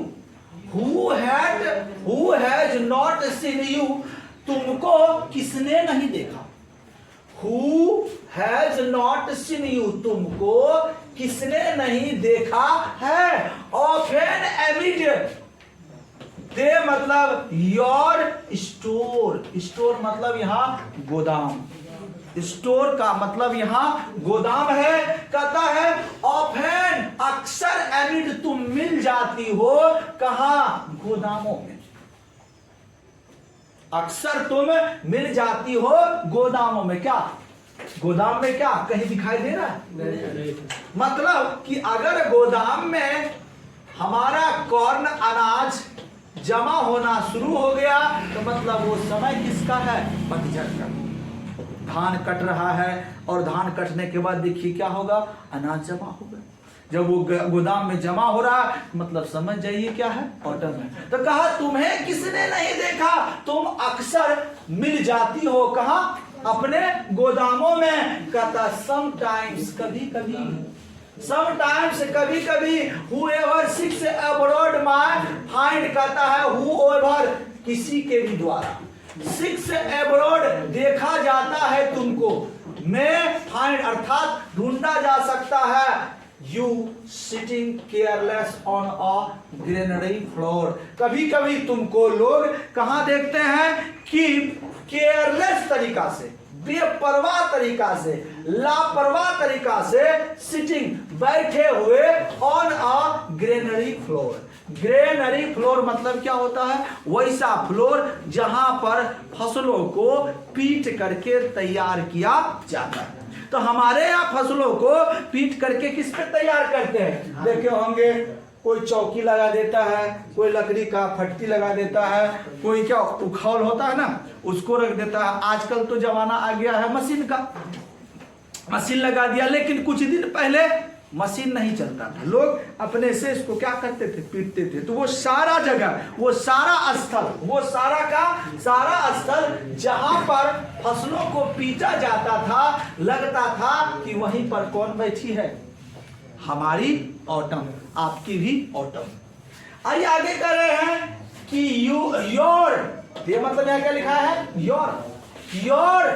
who has not seen you, तुमको किसने नहीं देखा। Who has not seen you, तुमको किसने नहीं देखा है। ऑफेन एमिड दे मतलब योर स्टोर, स्टोर मतलब यहां गोदाम, स्टोर का मतलब यहां गोदाम है। कहता है ऑफेन अक्सर एमिड तुम मिल जाती हो, कहां, गोदामों में, अक्सर तुम मिल जाती हो गोदामों में। क्या गोदाम में क्या कहीं दिखाई दे रहा है? मतलब कि अगर गोदाम में हमारा कॉर्न अनाज जमा होना शुरू हो गया तो मतलब वो समय किसका है, पतझड़ का। धान कट रहा है और धान कटने के बाद देखिए क्या होगा, अनाज जमा होगा। जब वो गोदाम में जमा हो रहा है मतलब समझ जाइए क्या है, ऑटम है। तो कहा तुम्हें किसने नहीं देखा, तुम अक्सर मिल जाती हो कहां, अपने गोदामों में। कहता समटाइम्स कभी कभी, समटाइम्स कभी कभी, whoever seeks abroad might find, कहता है whoever किसी के भी द्वारा, seeks abroad देखा जाता है तुमको, मैं find अर्थात ढूंढा जा सकता है। You sitting careless on a granary floor, कभी कभी तुमको लोग कहां देखते हैं कि केयरलेस तरीका से, बेपरवाह तरीका से, लापरवाह तरीका से सिटिंग बैठे हुए on a granary floor. Granary floor मतलब क्या होता है, वैसा फ्लोर जहां पर फसलों को पीट करके तैयार किया जाता है। तो हमारे यहाँ फसलों को पीट करके किस पे तैयार करते हैं, देखे होंगे कोई चौकी लगा देता है, कोई लकड़ी का फट्टी लगा देता है, कोई क्या उखौल होता है ना उसको रख देता है। आजकल तो जमाना आ गया है मशीन का, मशीन लगा दिया। लेकिन कुछ दिन पहले मशीन नहीं चलता था, लोग अपने से इसको क्या करते थे, पीटते थे। तो वो सारा जगह, वो सारा स्थल, वो सारा का सारा स्थल जहां पर फसलों को पीटा जाता था, लगता था कि वहीं पर कौन बैठी है, हमारी ऑटम, आपकी भी ऑटम। आइए आगे कर रहे हैं कि योर, ये मतलब यहाँ क्या लिखा है, योर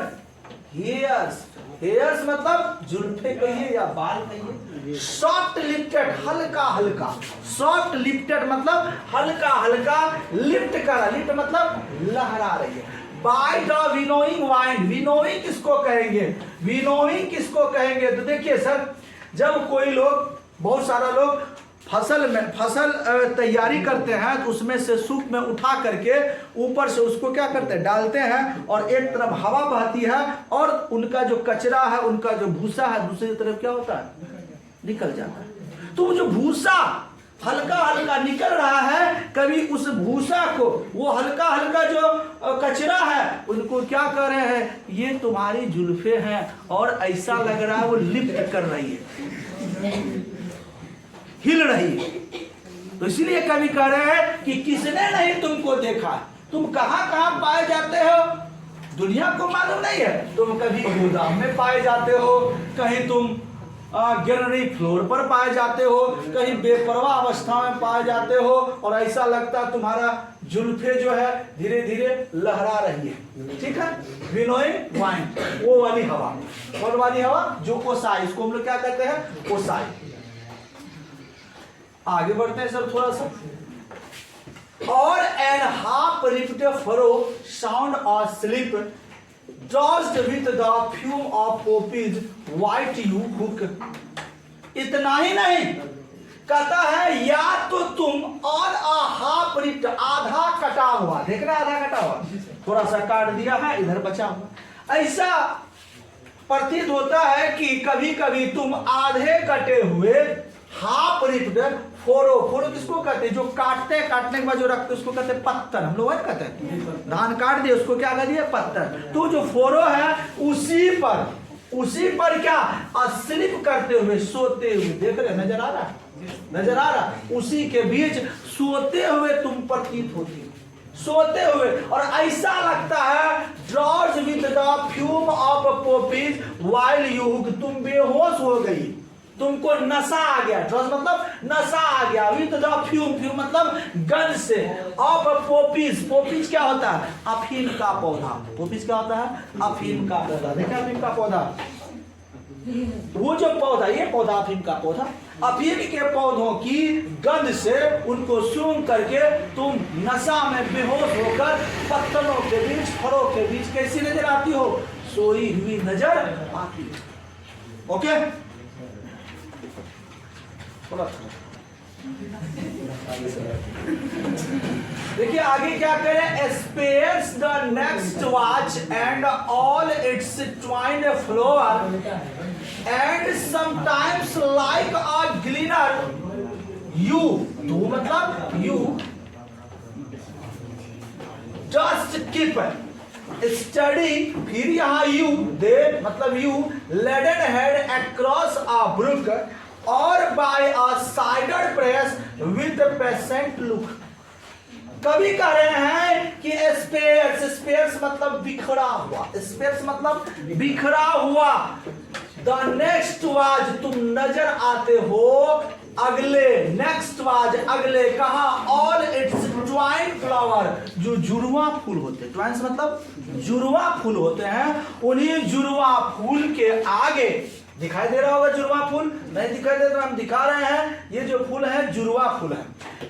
हेयर्स, हेयर्स मतलब जुल्फे कहिए या बाल कहिए। सॉफ्ट लिफ्टेड हल्का हल्का, सॉफ्ट लिफ्टेड मतलब हल्का हल्का लिफ्ट करा, लिफ्ट मतलब लहरा रही है। By the winnowing wind, winnowing किसको कहेंगे, विनोइंग किसको कहेंगे। तो देखिए सर, जब कोई लोग, बहुत सारा लोग फसल तैयारी करते हैं तो उसमें से सूप में उठा करके ऊपर से उसको क्या करते हैं, डालते हैं और एक तरफ हवा बहती है और उनका जो कचरा है, उनका जो भूसा है दूसरी तरफ क्या होता है, निकल जाता है। तो जो भूसा हल्का हल्का निकल रहा है, कभी उस भूसा को, वो हल्का हल्का जो कचरा है उनको क्या कर रहे हैं, ये तुम्हारी जुल्फे हैं और ऐसा लग रहा है वो लिफ्ट कर रही है, हिल रही है। तो इसलिए कभी कह रहे हैं कि किसने नहीं तुमको देखा, तुम कहां कहां पाए जाते हो दुनिया को मालूम नहीं है। तुम कभी गोदाम में पाए जाते हो, कहीं तुम ग्रेनरी फ्लोर पर पाए जाते हो, कहीं बेपरवाह अवस्था में पाए जाते हो और ऐसा लगता है तुम्हारा जुल्फे जो है धीरे धीरे लहरा रही है। ठीक है, विनोइंग वाइंड, वो वाली हवा, कौन वाली हवा, जो ओसाई, इसको हम लोग क्या कहते हैं, ओसाई। आगे बढ़ते हैं सर थोड़ा सा। और an half reaped furrow sound और sleep dozed with the fume of poppies while you hook. इतना ही नहीं, कहता है या तो तुम और आ हाफ रिफ्ट, आधा कटा हुआ, देख रहे आधा कटा हुआ, थोड़ा सा काट दिया है, इधर बचा हुआ, ऐसा प्रतीत होता है कि कभी कभी तुम आधे कटे हुए हाफ रिप्ड फोरो, फोरो किसको कहते हैं? जो काटते हैं, काटने के बाद जो रखते हैं उसको कहते हैं पत्थर। हम लोग वही कहते हैं, धान काट दिए उसको क्या कह दिए? पत्थर। तो जो फोरो है उसी पर क्या स्लिप करते हुए, सोते हुए, देख रहे, नजर आ रहा, नजर आ रहा, उसी के बीच सोते हुए तुम प्रतीत होती हो, सोते हुए। और ऐसा लगता है drowse with the fume of poppies while you, तुम बेहोश हो गई, तुमको नशा आ गया। ड्रॉज मतलब नशा आ गया, विद द फ्यूम, फ्यूम मतलब गंध से, ऑफ पॉपीज, पॉपीज क्या होता है? अफीम का पौधा। पॉपीज क्या होता है? अफीम का पौधा। देखा अफीम का पौधा, वो जो पौधा, ये पौधा अफीम का पौधा, अफीम के पौधों की गंध से उनको सूंघ करके तुम नशा में बेहोश होकर पत्थरों के बीच, फलों के बीच कैसी नजर आती हो? सोई हुई नजर आती हो। ओके, देखिए आगे क्या करें? Spares the next watch and all its twined floor and sometimes like a gleaner you, तो मतलब यू जस्ट कीप स्टडी, फिर यहाँ यू, दे मतलब you laden head across a brook और by a cider press with patient look. कभी कह रहे हैं कि स्पेयर्स, स्पेयर्स मतलब बिखरा हुआ, स्पेयर्स मतलब बिखरा हुआ। द नेक्स्ट वाज, तुम नजर आते हो अगले, नेक्स्ट वाज अगले, कहा? ऑल इट्स ट्वाइन फ्लावर, जो जुड़वा फूल होते हैं, ट्वाइन्स मतलब जुड़वा फूल होते हैं, उन्हीं जुड़वा फूल के आगे, दिखाई दे रहा होगा जुड़वा फूल? नहीं दिखाई दे, तो हम दिखा रहे हैं, ये जो फूल है जुड़वा फूल है।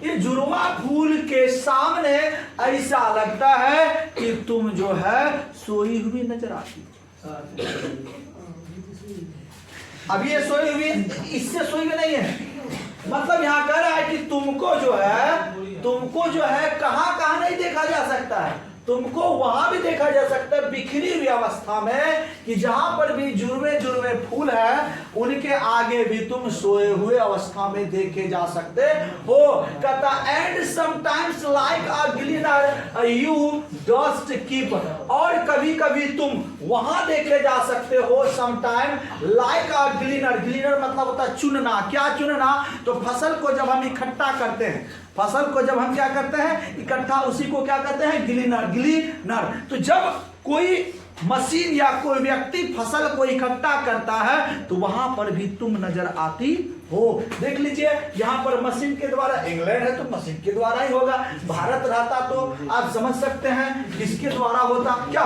ये जुड़वा फूल के सामने ऐसा लगता है कि तुम जो है सोई हुई नजर आती। अब ये सोई हुई, इससे सोई हुई नहीं है, मतलब यहाँ कह रहा है कि तुमको जो है कहां कहां नहीं देखा जा सकता है, तुमको वहां भी देखा जा सकता है बिखरी हुई अवस्था में, कि जहां पर भी जुड़वे जुड़वे फूल है उनके आगे भी तुम सोए हुए अवस्था में देखे जा सकते हो। कहता and sometimes like a gleaner you dust keep, और कभी कभी तुम वहां देखे जा सकते हो, समटाइम लाइक अ ग्लीनर, ग्लीनर मतलब होता है चुनना। क्या चुनना? तो फसल को जब हम इकट्ठा करते हैं, फसल को जब हम क्या करते हैं इकट्ठा, उसी को क्या कहते हैं? ग्लीनर, ग्लीनर। तो जब कोई मशीन या कोई व्यक्ति फसल को इकट्ठा करता है तो वहां पर भी तुम नजर आती हो। देख लीजिए यहाँ पर मशीन के द्वारा, इंग्लैंड है तो मशीन के द्वारा ही होगा, भारत रहता तो आप समझ सकते हैं किसके द्वारा होता, क्या?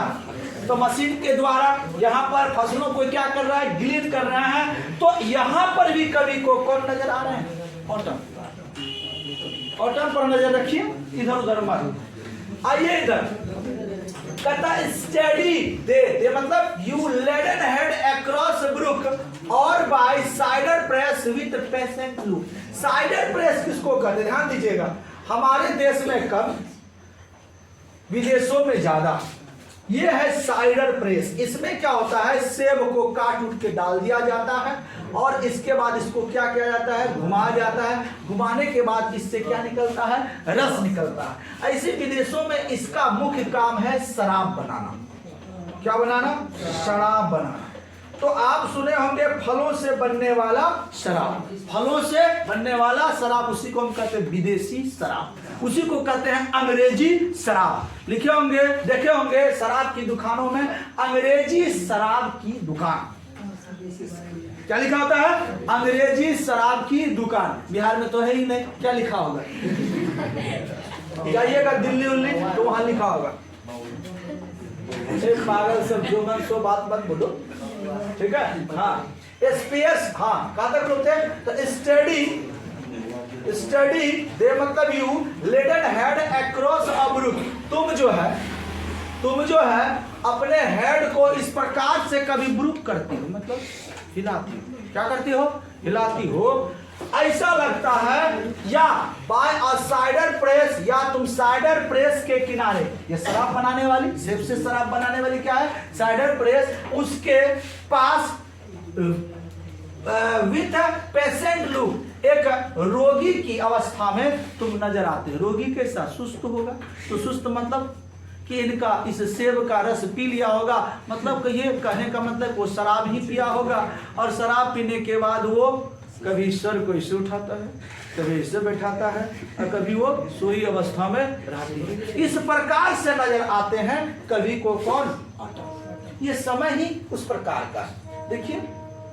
तो मशीन के द्वारा यहाँ पर फसलों को क्या कर रहा है? ग्लीन कर रहा है। तो यहाँ पर भी कभी को कौन नजर आ रहे हैं? ऑटम, ऑटम पर नजर रखिए, इधर उधर मत आइए। इधर कहता स्टडी, दे मतलब you laden head across brook और by cider press with patient look. Cider press किसको कहते? ध्यान दीजिएगा, हमारे देश में कम, विदेशों में ज्यादा। ये है साइडर प्रेस। इसमें क्या होता है? सेब को काट उठ के डाल दिया जाता है और इसके बाद इसको क्या किया जाता है? घुमाया जाता है। घुमाने के बाद इससे क्या निकलता है? रस निकलता है। ऐसे विदेशों में इसका मुख्य काम है शराब बनाना। क्या बनाना? शराब बनाना। तो आप सुने होंगे फलों से बनने वाला शराब, फलों से बनने वाला शराब, उसी को हम कहते हैं विदेशी शराब, उसी को कहते हैं अंग्रेजी शराब। लिखे होंगे, देखे होंगे शराब की दुकानों में अंग्रेजी शराब की दुकान, क्या लिखा होता है? अंग्रेजी शराब की दुकान। बिहार में तो है ही नहीं, क्या लिखा होगा? जाइएगा दिल्ली उल्ली तो वहां लिखा होगा। पागल सब जो मन सो बात मत बोलो, ठीक है? हाँ, स्पेस, हाँ कहां तक होते हैं? तो स्टडी दे मतलब you laden head across a brook, तुम जो है अपने हेड को इस प्रकार से कभी ब्रुक करती हो, मतलब हिलाती हो। क्या करती हो? हिलाती हो। ऐसा लगता है, या बाय अ साइडर प्रेस, या तुम साइडर प्रेस के किनारे, ये शराब बनाने वाली, सेब से शराब बनाने वाली क्या है, साइडर प्रेस, उसके पास विथ पेशेंट लुक, एक रोगी की अवस्था में तुम नजर आते हो। रोगी कैसा, सुस्त होगा, तो सुस्त मतलब कि इनका इस सेब का रस पी लिया होगा, मतलब कहिए, कहने का मतलब वो शराब ही पिया होगा, और शराब पीने के बाद वो कभी सर को इसे उठाता है, कभी इसे बैठाता है, और कभी वो सोई अवस्था में रहती है। इस प्रकार से नजर आते हैं कवि को कौन, ऑटम। ये समय ही उस प्रकार का। देखिए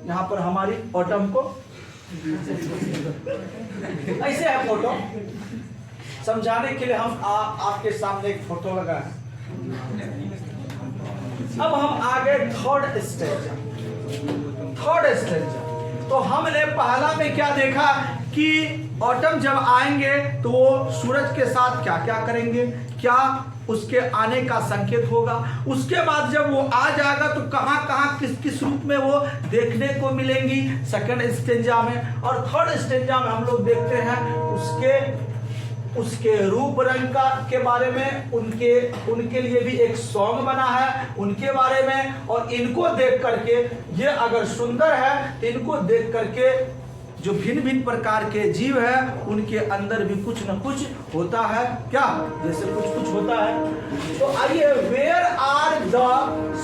यहाँ पर हमारी ऑटम को ऐसे है फोटो, समझाने के लिए हम आपके सामने एक फोटो लगा है। अब हम आगे थर्ड स्टेज, तो हमने पहला में क्या देखा कि ऑटम जब आएंगे तो वो सूरज के साथ क्या क्या करेंगे, क्या उसके आने का संकेत होगा। उसके बाद जब वो आ जाएगा तो कहां कहां किस किस रूप में वो देखने को मिलेंगी सेकंड स्टेंजा में। और थर्ड स्टेंजा में हम लोग देखते हैं उसके रूप रंग का के बारे में, उनके लिए भी एक सॉन्ग बना है उनके बारे में। और इनको देख करके, ये अगर सुंदर है तो इनको देख करके जो भिन्न भिन्न प्रकार के जीव है उनके अंदर भी कुछ न कुछ होता है, क्या जैसे कुछ कुछ होता है। तो आइए, where are the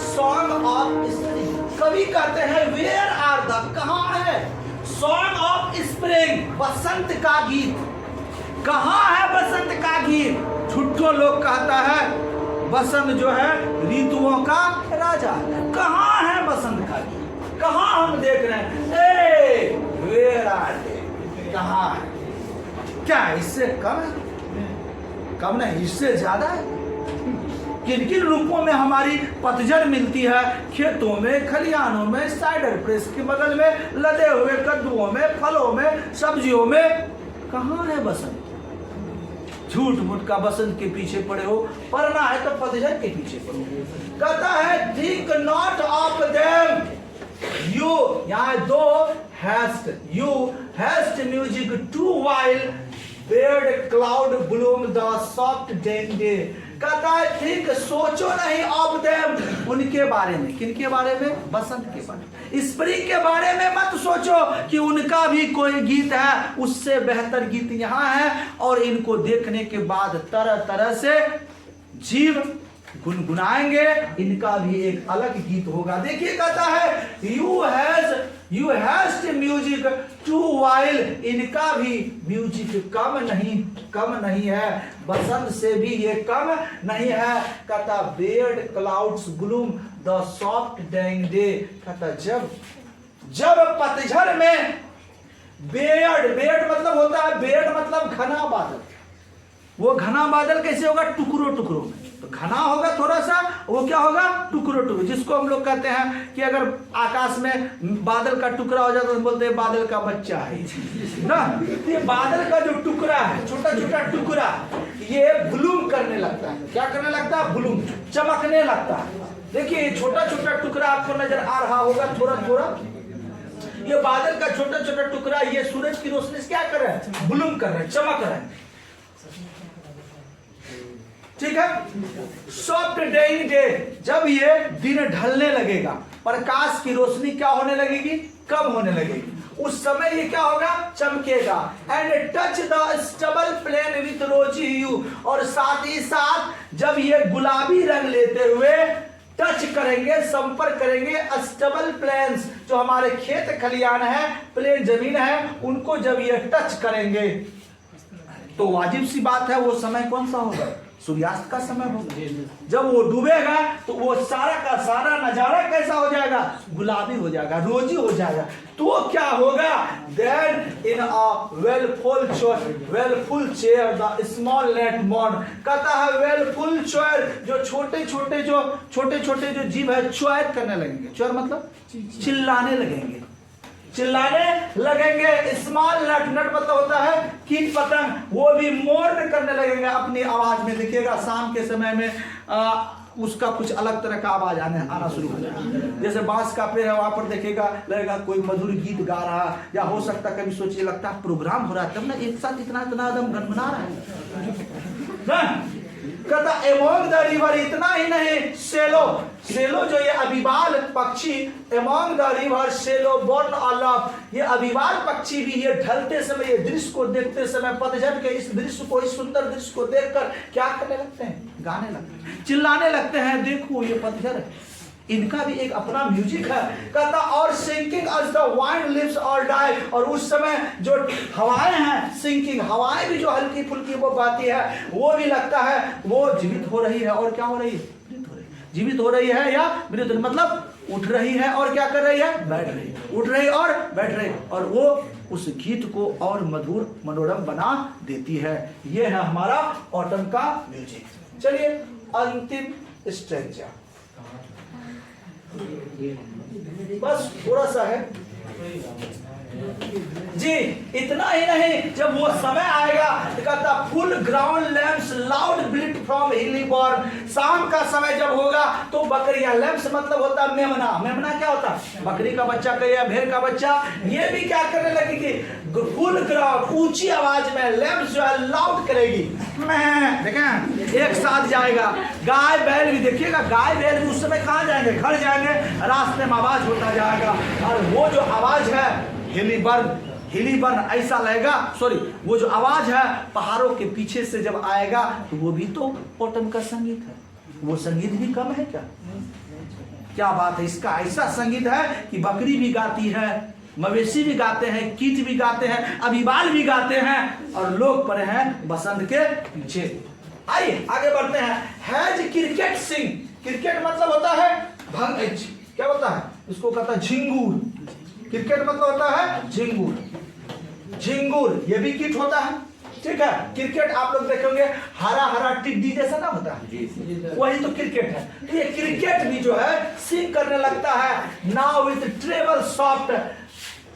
song of spring, कवि कहते हैं वेयर आर द, कहाँ है, सॉन्ग ऑफ स्प्रिंग, बसंत का गीत, कहाँ है बसंत का गीत। झूठो लोग कहता है बसंत जो है ऋतुओं का राजा, कहाँ है बसंत का गीत, कहाँ हम देख रहे हैं, वेयर आर दे, कहाँ है, क्या इससे कम है, कम नहीं इससे ज्यादा है। किन किन रूपों में हमारी पतझड़ मिलती है, खेतों में, खलिहानों में, साइडर प्रेस के बगल में, लदे हुए कद्दुओं में, फलों में, सब्जियों में, कहाँ है बसंत। झूठ मूठ का बसंत के पीछे पड़े हो, पढ़ना है तो पतझड़ के पीछे पड़ो। कहता है think not of them, you यहाँ दो hast, you hast music too while bed cloud bloom the soft day. कहता है थिंक, सोचो नहीं ऑफ देम, उनके बारे में, किनके बारे में, बसंत के बारे में, स्प्रिंग के बारे में मत सोचो कि उनका भी कोई गीत है, उससे बेहतर गीत यहाँ है। और इनको देखने के बाद तरह तरह से जीव गुनगुनाएंगे, इनका भी एक अलग गीत होगा। देखिए कहता है you has music too while, इनका भी म्यूजिक कम नहीं है, बसंत से भी ये कम नहीं है। कहता bed clouds gloom the soft dang day, कहता जब पतझड़ में बेड मतलब होता है, बेड मतलब घना बादल, वो घना बादल कैसे होगा, टुकड़ों टुकड़ों में, तो घना होगा थोड़ा सा, वो क्या होगा, टुकड़ों टुकड़ों, जिसको हम लोग कहते हैं कि अगर आकाश में बादल का टुकड़ा हो जाता तो बोलते हैं बादल का बच्चा है ना। ये बादल का जो टुकड़ा है, छोटा छोटा टुकड़ा, ये ब्लूम करने लगता है, क्या करने लगता है, ब्लूम, चमकने लगता है। देखिए छोटा छोटा टुकड़ा आपको नजर आ रहा होगा, थोड़ा थोड़ा, ये बादल का छोटा छोटा टुकड़ा, ये सूरज की रोशनी से क्या कर रहा है, ब्लूम कर रहे हैं, चमक रहे हैं, ठीक है। सॉफ्ट डेइंग डे, जब ये दिन ढलने लगेगा, प्रकाश की रोशनी क्या होने लगेगी, कम होने लगेगी, उस समय ये क्या होगा, चमकेगा। And touch the stubble plain with rosy hue, और साथ ही साथ जब ये गुलाबी रंग लेते हुए टच करेंगे, संपर्क करेंगे स्टबल प्लेन्स, जो हमारे खेत खलियान है, प्लेन जमीन है, उनको जब ये टच करेंगे तो वाजिब सी बात है, वो समय कौन सा होगा, सूर्यास्त का समय होगा। जब वो डूबेगा तो वो सारा का सारा नजारा कैसा हो जाएगा, गुलाबी हो जाएगा, रोजी हो जाएगा। तो क्या होगा, then in a wailful choir the small let mourn, कहता है वेलफुल चेयर, जो छोटे छोटे जो जीव है च्वायर करने लगेंगे, च्वायर मतलब चिल्लाने लगेंगे, स्मॉल नट मतलब होता है कीट पतंग, वो भी मोर्न करने लगेंगे अपनी आवाज में। देखिएगा शाम के समय में उसका कुछ अलग तरह का आवाज आना शुरू हो जाएगा। जैसे बांस का पेड़ है, वहां पर देखेगा लगेगा कोई मधुर गीत गा रहा, या हो सकता कभी सोचिए लगता है प्रोग्राम हो रहा है, तब ना एक साथ इतना एकदम गनगना रहा है। कहता एमोंग द रिवर, इतना ही नहीं, सेलो जो ये अभिबाल पक्षी, among the river sallow borne off, ये अभिबाल पक्षी भी ये ढलते समय, ये दृश्य को देखते समय, पतझड़ के इस दृश्य को, इस सुंदर दृश्य को देखकर क्या करने लगते हैं? गाने लगते हैं, चिल्लाने लगते हैं, देखो ये पतझड़ है। इनका भी एक अपना म्यूजिक है। कहता और sinking as the wind lives और डाई, और उस समय जो हवाएं हैं, सिंकिंग हवाएं भी जो हल्की फुल्की वो बहती है, वो भी लगता है वो जीवित हो रही है। और क्या हो रही है? जीवित हो रही है या मृत, मतलब उठ रही है और क्या कर रही है? बैठ रही है। उठ रही और बैठ रही, और वो उस गीत को और मधुर मनोरम बना देती है। ये है हमारा ऑटम का म्यूजिक। चलिए अंतिम स्ट्रेंजा, बस थोड़ा सा है जी, इतना ही नहीं, जब वो समय आएगा तो कहता full grown lambs loud bleat from hilly bourn, शाम का समय जब होगा तो बकरियां, लैम्प्स मतलब होता है मेमना, मेमना क्या होता है? बकरी का बच्चा कहिए, भेड़ का बच्चा, ये भी क्या करने लगेगी? फुल ग्राउंड ऊंची आवाज में लैम्प्स जो है लाउड करेगी, मैं देखें एक साथ जाएगा। गाय बैल भी देखिएगा, गाय बैल भी उस समय कहाँ जाएंगे? घर जाएंगे, रास्ते में आवाज होता जाएगा, और वो जो आवाज है हिलीबर्न ऐसा लगेगा, सॉरी, वो जो आवाज है पहाड़ों के पीछे से जब आएगा तो वो भी तो ऑटम का संगीत है। वो संगीत भी कम है क्या? क्या बात है, इसका ऐसा संगीत है कि बकरी भी गाती है, मवेशी भी गाते हैं, कीट भी गाते हैं, अभिबाल भी गाते हैं, और लोग पड़े हैं बसंत के पीछे। आइए आगे बढ़ते हैं। हैज क्रिकेट सिंग, क्रिकेट मतलब होता है भंग, क्या होता है? इसको कहता है झिंगूर। क्रिकेट मतलब होता है झिंगूर, झिंगूर ये भी कीट होता है, ठीक है। क्रिकेट आप लोग देखेंगे हरा हरा टिड्डी जैसा ना होता है, वही तो क्रिकेट है। तो ये क्रिकेट भी जो है सिंग करने लगता है। Now with treble soft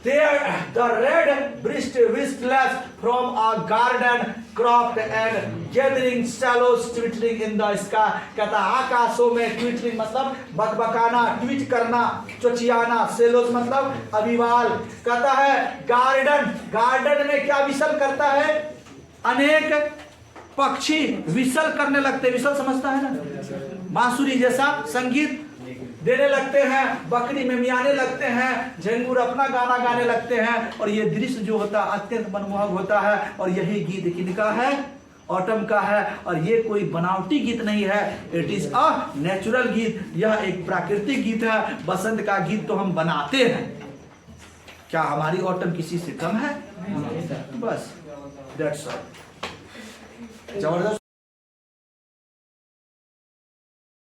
there the red breast whistlers from a garden cropped and gathering shallows twittering in the sky। कहता आकाशों में ट्विटरिंग मतलब बकबकाना, ट्वीट करना, चोचियाना, सेलोस मतलब अभिवाल। कहता है गार्डन, गार्डन में क्या विसल करता है? अनेक पक्षी विसल करने लगते, विसल समझता है ना, बांसुरी जैसा संगीत देने लगते हैं, बकरी में मियाने लगते हैं, झंगूर अपना गाना गाने लगते हैं, और ये दृश्य जो होता है अत्यंत मनमोहक होता है। और यही गीत किनका है? ऑटम का है। और ये कोई बनावटी गीत नहीं है, इट इज अ नेचुरल गीत, यह एक प्राकृतिक गीत है। बसंत का गीत तो हम बनाते हैं, क्या हमारी ऑटम किसी से कम है? बस दैट्स ऑल। जबरदस्त।